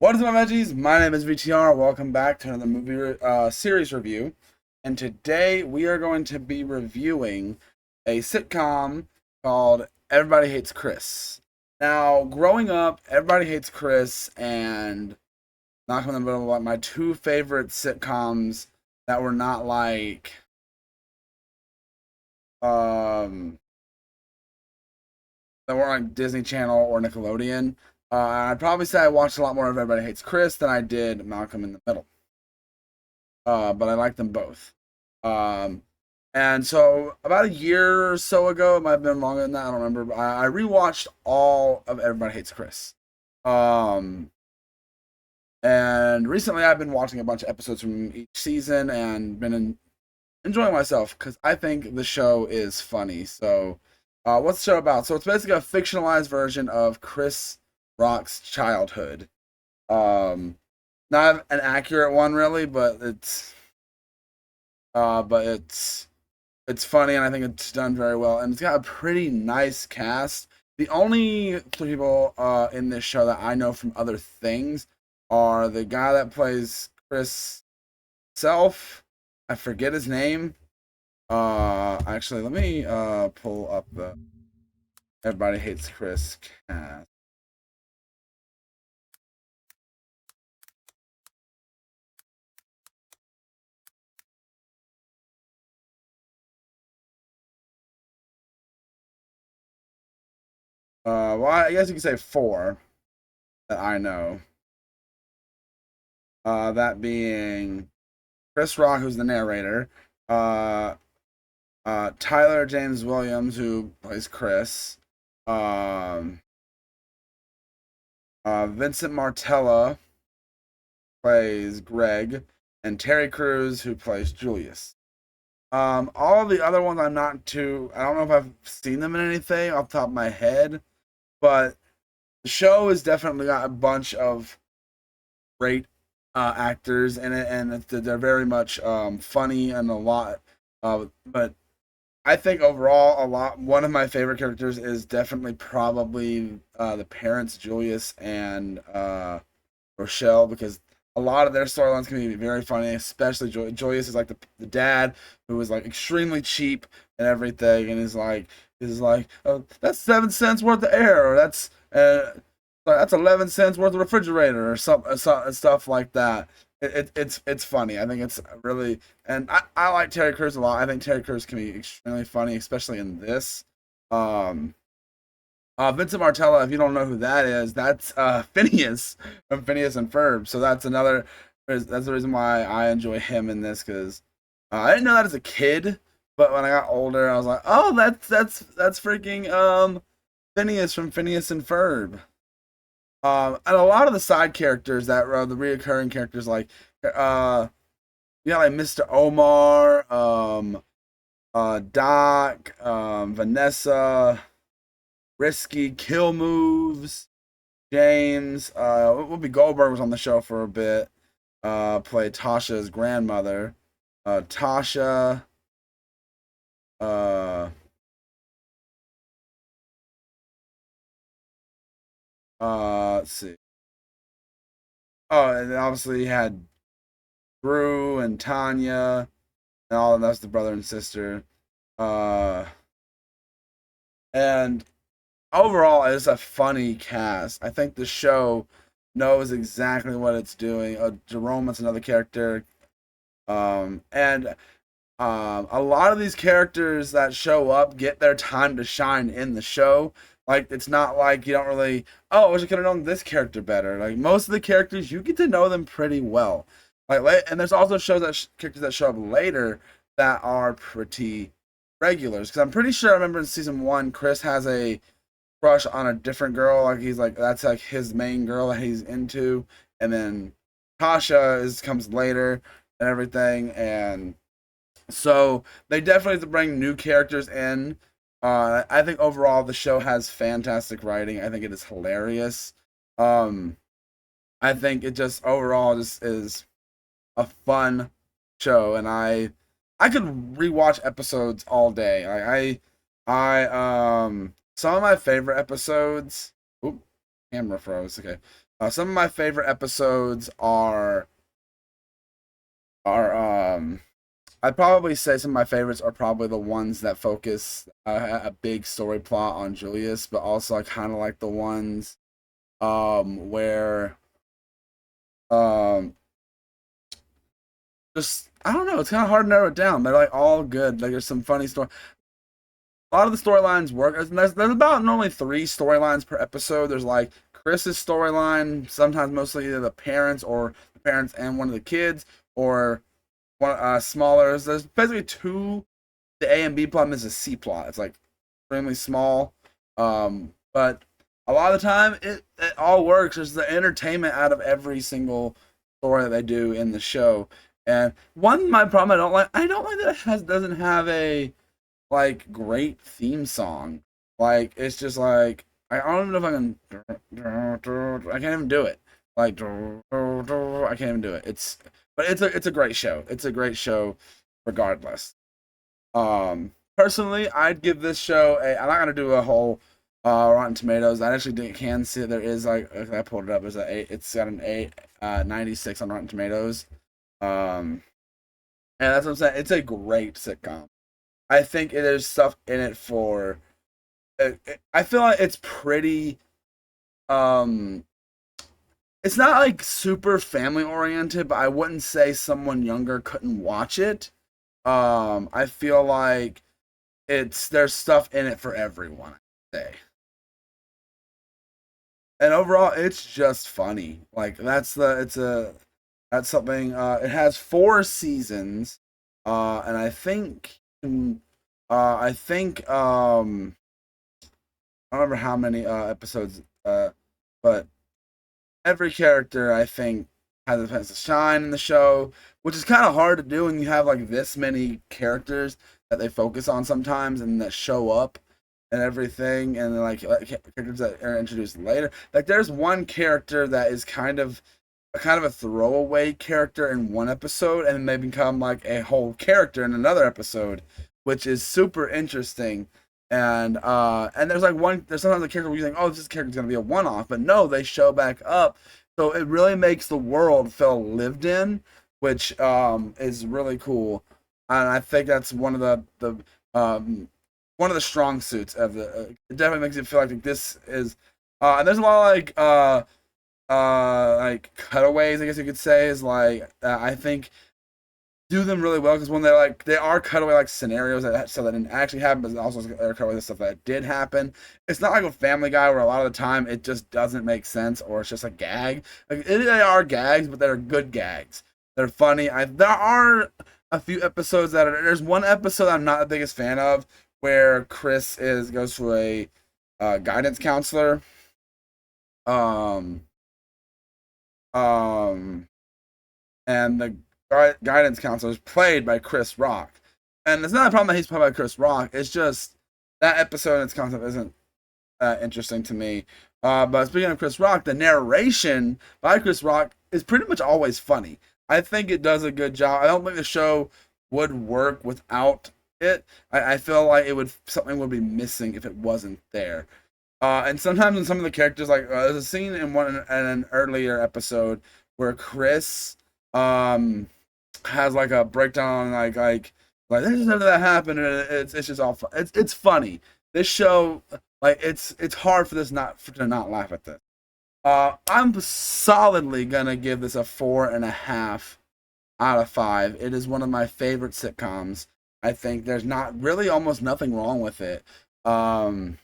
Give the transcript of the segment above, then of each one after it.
What is up, my veggies? My name is VTR. Welcome back to another movie series review. And today we are going to be reviewing a sitcom called Everybody Hates Chris. Now, growing up, Everybody Hates Chris and Malcolm in the Middle were like my two favorite sitcoms that were not um that weren't like Disney Channel or Nickelodeon. I'd probably say I watched a lot more of Everybody Hates Chris than I did Malcolm in the Middle. But I like them both. Um, and so about a year or so ago, it might have been longer than that, I don't remember, but I rewatched all of Everybody Hates Chris. Um, and recently I've been watching a bunch of episodes from each season and enjoying myself because I think the show is funny. So, what's the show about? So it's basically a fictionalized version of Chris Rock's childhood. Um, Not an accurate one really, but it's funny and I think it's done very well and it's got a pretty nice cast. The only three people in this show that I know from other things are the guy that plays Chris Self. I forget his name. Actually, let me pull up the Everybody Hates Chris cast. Well, I guess you could say four that I know. That being Chris Rock, who's the narrator. Uh, Tyler James Williams, who plays Chris. Um, Vincent Martella plays Greg, and Terry Crews, who plays Julius. All the other ones I'm not too. I don't know if I've seen them in anything off the top of my head, but the show has definitely got a bunch of great actors in it, and they're very much funny and a lot. But I think overall, one of my favorite characters is definitely probably the parents, Julius and Rochelle, because a lot of their storylines can be very funny. Especially Julius is like the dad who is like extremely cheap and everything, and is like, oh, that's 7 cents worth of air, or that's 11 cents worth of refrigerator, or stuff like that. It's funny. I think it's really, and I like Terry Crews a lot. I think Terry Crews can be extremely funny, especially in this. Um, Vincent Martella, if you don't know who that is, that's Phineas from Phineas and Ferb. So that's the reason why I enjoy him in this because I didn't know that as a kid, but when I got older, I was like, oh, that's freaking Phineas from Phineas and Ferb. And a lot of the side characters that were the reoccurring characters, like you got like Mr. Omar, Doc, Vanessa, Risky, Kill Moves, James, Whoopi Goldberg was on the show for a bit. Played Tasha's grandmother. Tasha, uh, let's see. Oh, and then obviously you had Drew and Tanya, and all of that's the brother and sister. Uh, and overall, it's a funny cast. I think the show knows exactly what it's doing. Jerome is another character, and a lot of these characters that show up get their time to shine in the show. Like it's not like you don't really. Oh, I wish I could have known this character better. Like most of the characters, you get to know them pretty well. And there's also characters that show up later that are pretty regulars. Because I'm pretty sure I remember in season 1, Chris has a crush on a different girl. Like he's like that's like his main girl that he's into, and then Tasha comes later and everything, and so they definitely have to bring new characters in. I think overall the show has fantastic writing. I think it is hilarious. Um, I think it just overall just is a fun show, and I could rewatch episodes all day. I some of my favorite episodes. Oop, camera froze. Okay. Some of my favorite episodes are I'd probably say some of my favorites are probably the ones that focus a big story plot on Julius, but also I kind of like the ones where um just I don't know, it's kind of hard to narrow it down. They're like all good. Like there's some funny story. A lot of the storylines work. There's about normally 3 storylines per episode. There's like Chris's storyline, sometimes mostly either the parents or the parents and one of the kids, or one smaller. There's basically 2. The A and B plot is a C plot. It's like extremely small, but a lot of the time it all works. There's the entertainment out of every single story that they do in the show. And one my problem I don't like that it doesn't have a like great theme song. Like it's just like I don't even know if I can't even do it. Like I can't even do it. It's a great show. It's a great show regardless. Personally, I'd give this show a. I'm not gonna do a whole Rotten Tomatoes. I actually can see that there is like I pulled it up. There's It's got an 96 on Rotten Tomatoes. Um, and that's what I'm saying. It's a great sitcom. I think there's stuff in it for. I feel like it's pretty. Um, it's not like super family oriented, but I wouldn't say someone younger couldn't watch it. I feel like there's stuff in it for everyone, I'd say. And overall, it's just funny. Like that's something. It has 4 seasons, and I think I don't remember how many episodes, but every character I think has a chance to shine in the show, which is kind of hard to do when you have like this many characters that they focus on sometimes and that show up and everything, and then like characters that are introduced later. Like there's one character that is kind of a throwaway character in one episode, and then they become like a whole character in another episode, which is super interesting. And there's sometimes a character where you think, oh, this character's gonna be a one off, but no, they show back up. So it really makes the world feel lived in, which is really cool. And I think that's one of the strong suits of the. It definitely makes it feel like this is. And there's a lot of like cutaways, I guess you could say, is like I think do them really well, because when they are cutaway like scenarios that didn't actually happen, but also they're cutaway stuff that did happen. It's not like a Family Guy where a lot of the time it just doesn't make sense or it's just a gag. Like they are gags, but they're good gags. They're funny. There are a few episodes there's one episode I'm not the biggest fan of where Chris goes to a guidance counselor. Um, um, and the guidance counselor is played by Chris Rock. And it's not a problem that he's played by Chris Rock. It's just that episode and its concept isn't interesting to me. But speaking of Chris Rock, the narration by Chris Rock is pretty much always funny. I think it does a good job. I don't think the show would work without it. I feel like something would be missing if it wasn't there. And sometimes in some of the characters, like there's a scene in an earlier episode where Chris has like a breakdown, like this is never that happened, and it's just all fun. It's funny. This show, like it's hard for to not laugh at this. I'm solidly gonna give this a 4.5 out of 5. It is one of my favorite sitcoms. I think there's not really almost nothing wrong with it. Some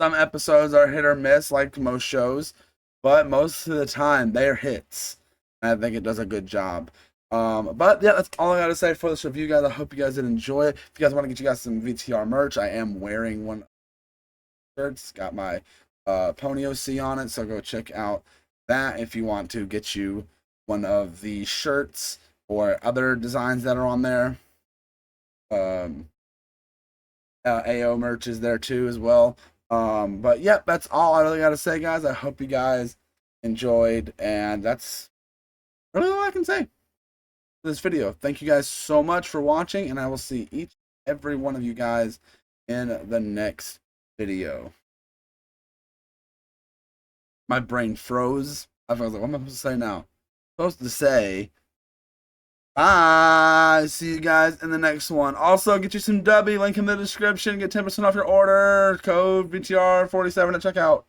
episodes are hit or miss, like most shows, but most of the time they're hits. And I think it does a good job. But yeah, that's all I gotta say for this review, guys. I hope you guys did enjoy it. If you guys want to get you guys some VTR merch, I am wearing one shirt. It's got my Pony OC on it, so go check out that if you want to get you one of the shirts or other designs that are on there. AO merch is there too as well. But yeah, that's all I really gotta say, guys. I hope you guys enjoyed, and that's really all I can say for this video. Thank you guys so much for watching, and I will see every one of you guys in the next video. My brain froze. I was like, what am I supposed to say now? Supposed to say, bye. See you guys in the next one. Also, get you some dubby. Link in the description. Get 10% off your order. Code VTR47 at checkout.